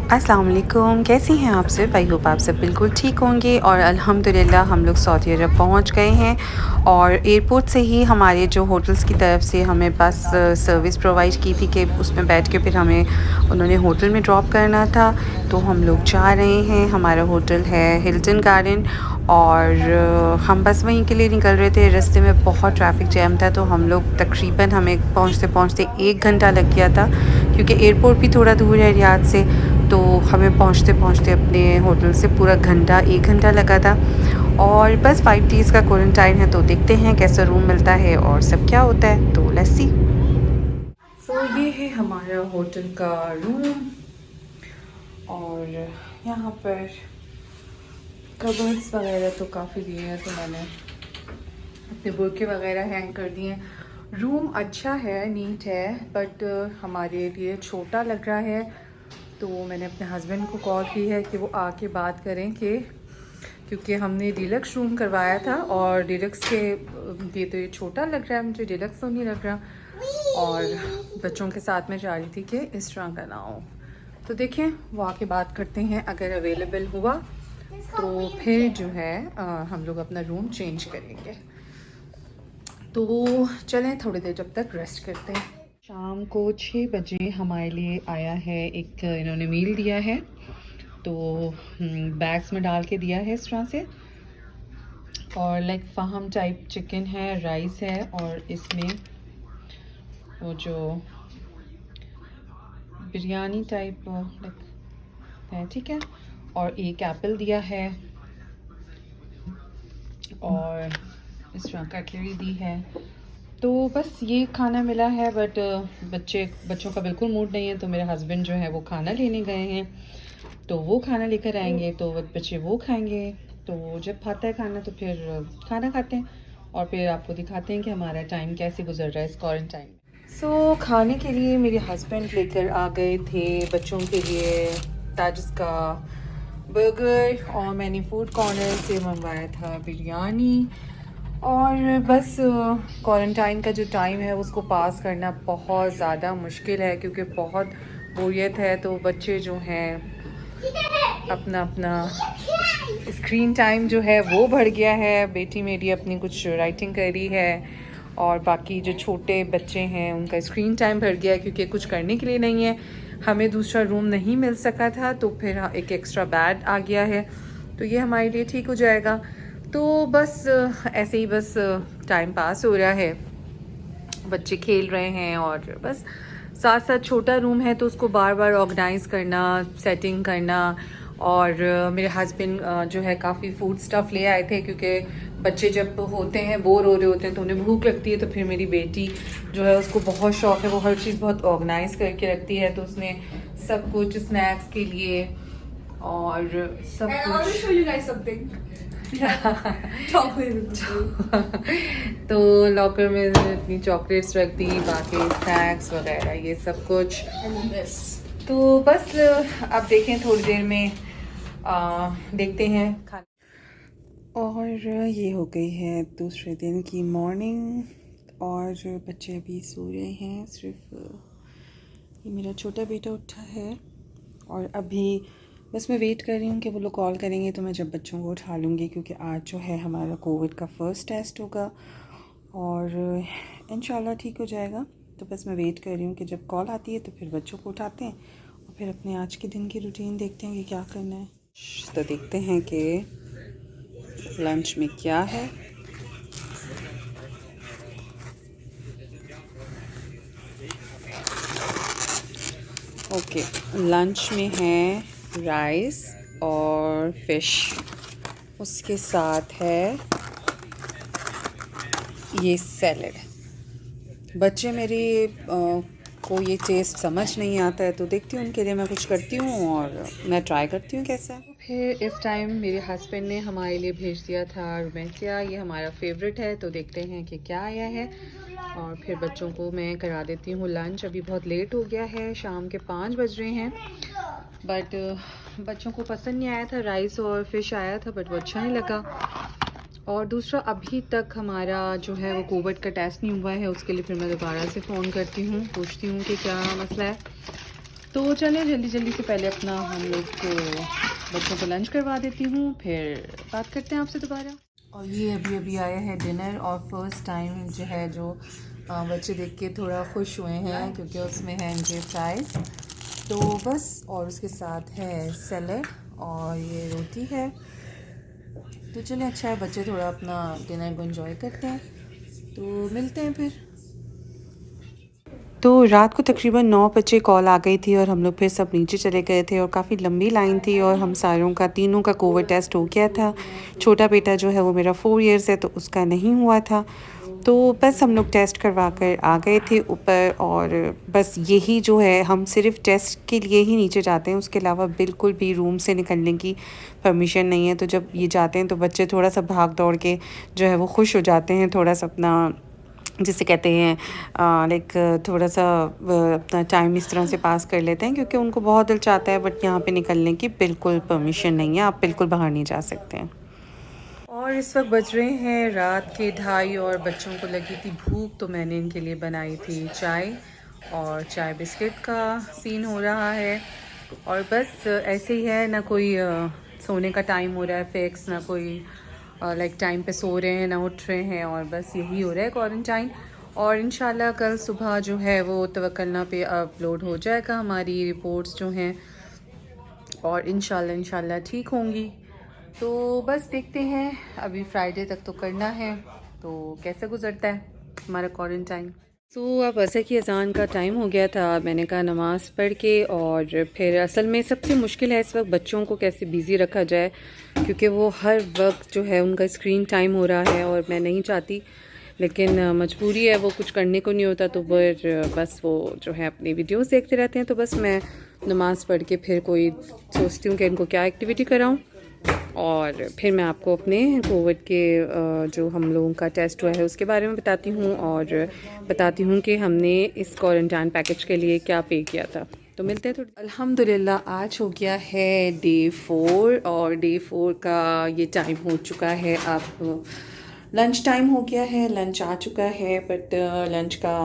अस्सलाम वालेकुम, कैसी हैं आप सब? आई होप आप सब बिल्कुल ठीक होंगे और अल्हम्दुलिल्लाह हम लोग सऊदी अरब पहुंच गए हैं और एयरपोर्ट से ही हमारे जो होटल्स की तरफ से हमें बस सर्विस प्रोवाइड की थी कि उसमें बैठ के फिर हमें उन्होंने होटल में ड्रॉप करना था। तो हम लोग जा रहे हैं, हमारा होटल है हिल्टन गार्डन और हम बस वहीं के लिए निकल रहे थे। रास्ते में बहुत ट्रैफिक जैम था तो हम लोग तकरीबन हमें पहुँचते-पहुँचते 1 घंटा लग गया था क्योंकि एयरपोर्ट भी थोड़ा दूर है रियाद से। तो हमें पहुँचते-पहुँचते अपने होटल से पूरा घंटा 1 घंटा लगा था और बस 5 डेज़ का क्वारंटाइन है तो देखते हैं कैसा रूम मिलता है और सब क्या होता है, तो लेट्स सी। सो ये है हमारा होटल का रूम और यहाँ पर कबर्ड्स वगैरह तो काफ़ी दिए हैं तो मैंने अपने बुर्के वगैरह हैंग कर दिए हैं। रूम अच्छा है, नीट है, बट हमारे लिए छोटा लग रहा है। तो मैंने अपने हस्बैंड को कॉल की है कि वो आके बात करें कि क्योंकि हमने डिलक्स रूम करवाया था और डिलक्स के ये तो ये छोटा लग रहा है, मुझे डिलक्स तो नहीं लग रहा और बच्चों के साथ में जा रही थी कि इस तरह का ना हो। तो देखें वो आके बात करते हैं, अगर अवेलेबल हुआ तो फिर जो है हम लोग अपना रूम चेंज करेंगे। तो चलें थोड़ी देर जब तक रेस्ट करते हैं। शाम को 6 बजे हमारे लिए आया है एक, इन्होंने मील दिया है तो बैग्स में डाल के दिया है इस तरह से और लाइक फ़ाहम टाइप चिकन है, राइस है और इसमें वो जो बिरयानी टाइप लाइक है, ठीक है, और एक एप्पल दिया है और इस तरह कटलरी दी है। तो बस ये खाना मिला है, बट बच्चों का बिल्कुल मूड नहीं है तो मेरे हस्बैंड जो है वो खाना लेने गए हैं तो वो खाना लेकर आएंगे तो बच्चे वो खाएंगे। तो जब खाता है खाना तो फिर खाना खाते हैं और फिर आपको दिखाते हैं कि हमारा टाइम कैसे गुजर रहा है इस क्वारंटाइन में। सो खाने के लिए मेरे हस्बैंड लेकर आ गए थे बच्चों के लिए ताजिस का बर्गर और मैंने फूड कॉर्नर से मंगवाया था बिरयानी। और बस क्वारंटाइन का जो टाइम है उसको पास करना बहुत ज़्यादा मुश्किल है क्योंकि बहुत बोरियत है। तो बच्चे जो हैं अपना अपना स्क्रीन टाइम जो है वो बढ़ गया है। बेटी मेरी अपनी कुछ राइटिंग कर रही है और बाकी जो छोटे बच्चे हैं उनका स्क्रीन टाइम बढ़ गया है क्योंकि कुछ करने के लिए नहीं है। हमें दूसरा रूम नहीं मिल सका था तो फिर एक एक्स्ट्रा बेड आ गया है तो ये हमारे लिए ठीक हो जाएगा। तो बस ऐसे ही बस टाइम पास हो रहा है, बच्चे खेल रहे हैं और बस साथ साथ छोटा रूम है तो उसको बार बार ऑर्गेनाइज करना, सेटिंग करना। और मेरे हस्बैंड जो है काफ़ी फूड स्टफ़ ले आए थे क्योंकि बच्चे जब होते हैं बोर हो रहे होते हैं तो उन्हें भूख लगती है। तो फिर मेरी बेटी जो है उसको बहुत शौक़ है, वो हर चीज़ बहुत ऑर्गेनाइज करके रखती है तो उसने सब कुछ स्नैक्स के लिए और सब कुछ तो लॉकर में इतनी चॉकलेट्स रख दी, बाकी स्नैक्स वगैरह ये सब कुछ। तो बस अब देखें थोड़ी देर में देखते हैं खाना। और ये हो गई है दूसरे दिन की मॉर्निंग और बच्चे अभी सो रहे हैं। सिर्फ ये मेरा छोटा बेटा उठा है और अभी बस मैं वेट कर रही हूँ कि वो लोग कॉल करेंगे तो मैं जब बच्चों को उठा लूँगी क्योंकि आज जो है हमारा कोविड का फ़र्स्ट टेस्ट होगा और इंशाल्लाह ठीक हो जाएगा। तो बस मैं वेट कर रही हूँ कि जब कॉल आती है तो फिर बच्चों को उठाते हैं और फिर अपने आज के दिन की रूटीन देखते हैं कि क्या करना है। तो देखते हैं कि लंच में क्या है। ओके, लंच में है राइस और फिश, उसके साथ है ये सैलड। बच्चे मेरे को ये टेस्ट समझ नहीं आता है तो देखती हूँ उनके लिए मैं कुछ करती हूँ और मैं ट्राई करती हूँ कैसा है। फिर इस टाइम मेरे हस्बैंड ने हमारे लिए भेज दिया था रुमेसिया, ये हमारा फेवरेट है तो देखते हैं कि क्या आया है और फिर बच्चों को मैं करा देती हूँ लंच। अभी बहुत लेट हो गया है, शाम के 5 बज रहे हैं, बट बच्चों को पसंद नहीं आया था। राइस और फिश आया था बट वो अच्छा नहीं लगा। और दूसरा अभी तक हमारा जो है वो कोविड का टेस्ट नहीं हुआ है, उसके लिए फिर मैं दोबारा से फ़ोन करती हूँ, पूछती हूँ कि क्या मसला है। तो चलें जल्दी जल्दी से पहले अपना हम लोग को बच्चों को लंच करवा देती हूँ, फिर बात करते हैं आपसे दोबारा। और ये अभी अभी आया है डिनर, और फर्स्ट टाइम जो है जो बच्चे देख के थोड़ा खुश हुए हैं क्योंकि उसमें है इनके फ्राइज़, तो बस, और उसके साथ है सैलेड और ये रोटी है। तो चलें अच्छा है, बच्चे थोड़ा अपना डिनर को एंजॉय करते हैं, तो मिलते हैं फिर। तो रात को तकरीबन 9 बजे कॉल आ गई थी और हम लोग फिर सब नीचे चले गए थे और काफ़ी लंबी लाइन थी और हम सारों का तीनों का कोविड टेस्ट हो गया था। छोटा बेटा जो है वो मेरा 4 इयर्स है तो उसका नहीं हुआ था। तो बस हम लोग टेस्ट करवा कर आ गए थे ऊपर, और बस यही जो है हम सिर्फ टेस्ट के लिए ही नीचे जाते हैं, उसके अलावा बिल्कुल भी रूम से निकलने की परमिशन नहीं है। तो जब ये जाते हैं तो बच्चे थोड़ा सा भाग दौड़ के जो है वो खुश हो जाते हैं, थोड़ा सा अपना जिसे कहते हैं लाइक थोड़ा सा अपना टाइम इस तरह से पास कर लेते हैं क्योंकि उनको बहुत दिल चाहता है, बट यहाँ पे निकलने की बिल्कुल परमिशन नहीं है, आप बिल्कुल बाहर नहीं जा सकते हैं। और इस वक्त बज रहे हैं रात के 2:30 और बच्चों को लगी थी भूख, तो मैंने इनके लिए बनाई थी चाय, और चाय बिस्किट का सीन हो रहा है। और बस ऐसे ही है, ना कोई सोने का टाइम हो रहा है फिक्स, ना कोई लाइक टाइम पे सो रहे हैं ना उठ रहे हैं, और बस यही हो रहा है क्वारंटाइन। और इंशाल्लाह कल सुबह जो है वो तवक्कलना पे अपलोड हो जाएगा हमारी रिपोर्ट्स जो हैं, और इंशाल्लाह ठीक होंगी। तो बस देखते हैं, अभी फ्राइडे तक तो करना है, तो कैसे गुजरता है हमारा क्वारंटाइन। तो अब असर की अज़ान का टाइम हो गया था, मैंने कहा नमाज़ पढ़ के, और फिर असल में सबसे मुश्किल है इस वक्त बच्चों को कैसे बिज़ी रखा जाए क्योंकि वो हर वक्त जो है उनका स्क्रीन टाइम हो रहा है, और मैं नहीं चाहती, लेकिन मजबूरी है, वो कुछ करने को नहीं होता, तो फिर बस वो जो है अपनी वीडियोस देखते रहते हैं। तो बस मैं नमाज़ पढ़ के फिर कोई सोचती हूँ कि इनको क्या एक्टिविटी कराऊँ, और फिर मैं आपको अपने कोविड के जो हम लोगों का टेस्ट हुआ है उसके बारे में बताती हूँ, और बताती हूँ कि हमने इस क्वारंटाइन पैकेज के लिए क्या पे किया था। तो मिलते हैं थोड़ी। अल्हम्दुलिल्लाह आज हो गया है डे 4, और डे 4 का ये टाइम हो चुका है, अब लंच टाइम हो गया है, लंच आ चुका है, बट लंच का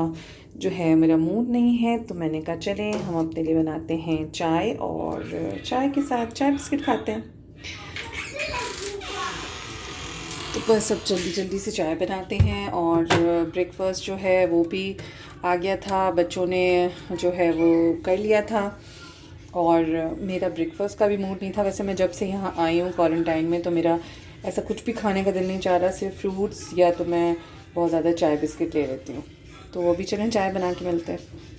जो है मेरा मूड नहीं है, तो मैंने कहा चलें हम अपने लिए बनाते हैं चाय, और चाय के साथ चाय बिस्किट खाते हैं। तो बस अब जल्दी जल्दी से चाय बनाते हैं, और ब्रेकफास्ट जो है वो भी आ गया था, बच्चों ने जो है वो कर लिया था, और मेरा ब्रेकफास्ट का भी मूड नहीं था। वैसे मैं जब से यहाँ आई हूँ क्वारंटाइन में तो मेरा ऐसा कुछ भी खाने का दिल नहीं चाह रहा, सिर्फ फ्रूट्स, या तो मैं बहुत ज़्यादा चाय बिस्किट ले लेती हूँ। तो अभी चलें चाय बना के मिलते हैं।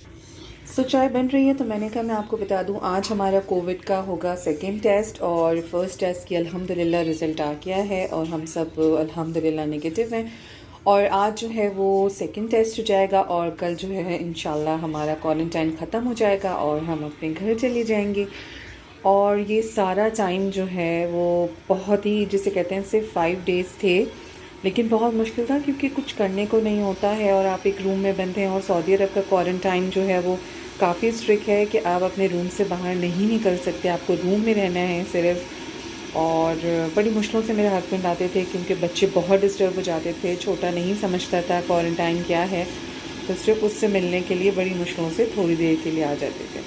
सो चाय बन रही है, तो मैंने कहा मैं आपको बता दूं आज हमारा कोविड का होगा सेकंड टेस्ट, और फर्स्ट टेस्ट की अल्हम्दुलिल्लाह रिज़ल्ट आ गया है और हम सब अल्हम्दुलिल्लाह नेगेटिव हैं। और आज जो है वो सेकंड टेस्ट हो जाएगा, और कल जो है इंशाल्लाह हमारा क्वारंटाइन ख़त्म हो जाएगा और हम अपने घर चले जाएंगे। और ये सारा टाइम जो है वो बहुत ही, जिसे कहते हैं, सिर्फ 5 डेज़ थे, लेकिन बहुत मुश्किल था क्योंकि कुछ करने को नहीं होता है और आप एक रूम में बंद हैं। और सऊदी अरब का क्वारंटाइन जो है वो काफ़ी स्ट्रिक्ट है कि आप अपने रूम से बाहर नहीं निकल सकते, आपको रूम में रहना है सिर्फ। और बड़ी मुश्किलों से मेरे हस्बैंड आते थे क्योंकि बच्चे बहुत डिस्टर्ब हो जाते थे, छोटा नहीं समझता था क्वारंटाइन क्या है, तो सिर्फ उससे मिलने के लिए बड़ी मुश्किलों से थोड़ी देर के लिए आ जाते थे।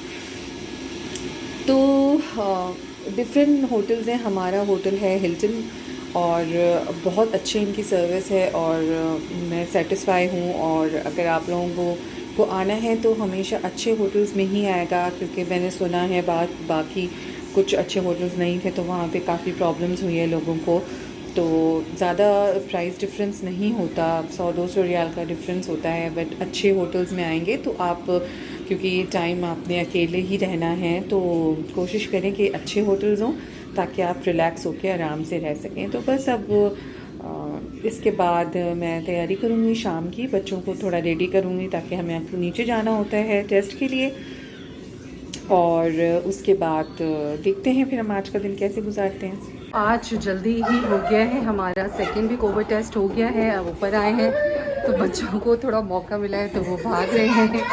तो डिफरेंट होटल्स हैं, हमारा होटल है हिल्टन, और बहुत अच्छी इनकी सर्विस है और मैं सेटिस्फाई हूँ। और अगर आप लोगों को आना है तो हमेशा अच्छे होटल्स में ही आएगा, क्योंकि मैंने सुना है बाकी कुछ अच्छे होटल्स नहीं थे तो वहाँ पे काफ़ी प्रॉब्लम्स हुई है लोगों को। तो ज़्यादा प्राइस डिफरेंस नहीं होता, 100-200 रियाल का डिफरेंस होता है, बट अच्छे होटल्स में आएंगे तो आप, क्योंकि ये टाइम आपने अकेले ही रहना है, तो कोशिश करें कि अच्छे होटल्स हों ताकि आप रिलैक्स होकर आराम से रह सकें। तो बस अब इसके बाद मैं तैयारी करूँगी शाम की, बच्चों को थोड़ा रेडी करूँगी ताकि हमें नीचे जाना होता है टेस्ट के लिए। और उसके बाद देखते हैं फिर हम आज का दिन कैसे गुजारते हैं। आज जल्दी ही हो गया है, हमारा सेकंड भी कोविड टेस्ट हो गया है। अब ऊपर आए हैं तो बच्चों को थोड़ा मौका मिला है तो वो भाग रहे हैं,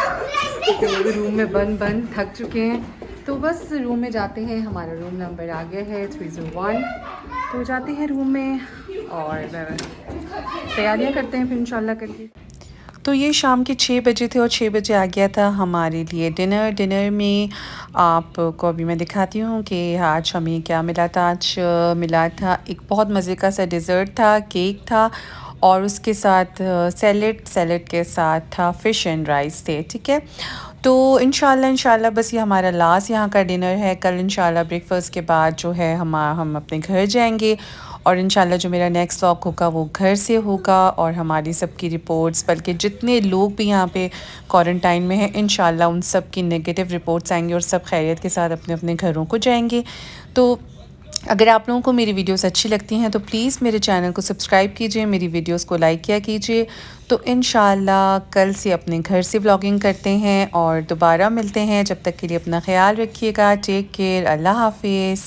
तो रूम में बंद थक चुके हैं। तो बस रूम में जाते हैं, हमारा रूम नंबर आ गया है 301, तो जाते हैं रूम में और तैयारियां करते हैं फिर इंशाल्लाह करके। तो ये शाम के 6 बजे थे और 6 बजे आ गया था हमारे लिए डिनर। डिनर में आपको अभी मैं दिखाती हूँ कि आज हमें क्या मिला था। आज मिला था एक बहुत मज़े का सा डिज़र्ट था, केक था और उसके साथ सैलेड, सैलेड के साथ था फ़िश एंड राइस थे, ठीक है। तो इंशाल्लाह बस ये हमारा लास्ट यहाँ का डिनर है। कल इंशाल्लाह ब्रेकफ़ास्ट के बाद जो है हम अपने घर जाएंगे और इंशाल्लाह जो मेरा नेक्स्ट व्लॉग होगा वो घर से होगा और हमारी सबकी रिपोर्ट्स, बल्कि जितने लोग भी यहाँ पे क्वारंटाइन में हैं इंशाल्लाह उन सब की नेगेटिव रिपोर्ट्स आएंगी और सब खैरियत के साथ अपने अपने घरों को जाएंगे। तो अगर आप लोगों को मेरी वीडियोस अच्छी लगती हैं तो प्लीज़ मेरे चैनल को सब्सक्राइब कीजिए, मेरी वीडियोस को लाइक किया कीजिए। तो इंशाल्लाह कल से अपने घर से व्लॉगिंग करते हैं और दोबारा मिलते हैं। जब तक के लिए अपना ख्याल रखिएगा। Take care. अल्लाह हाफिज़।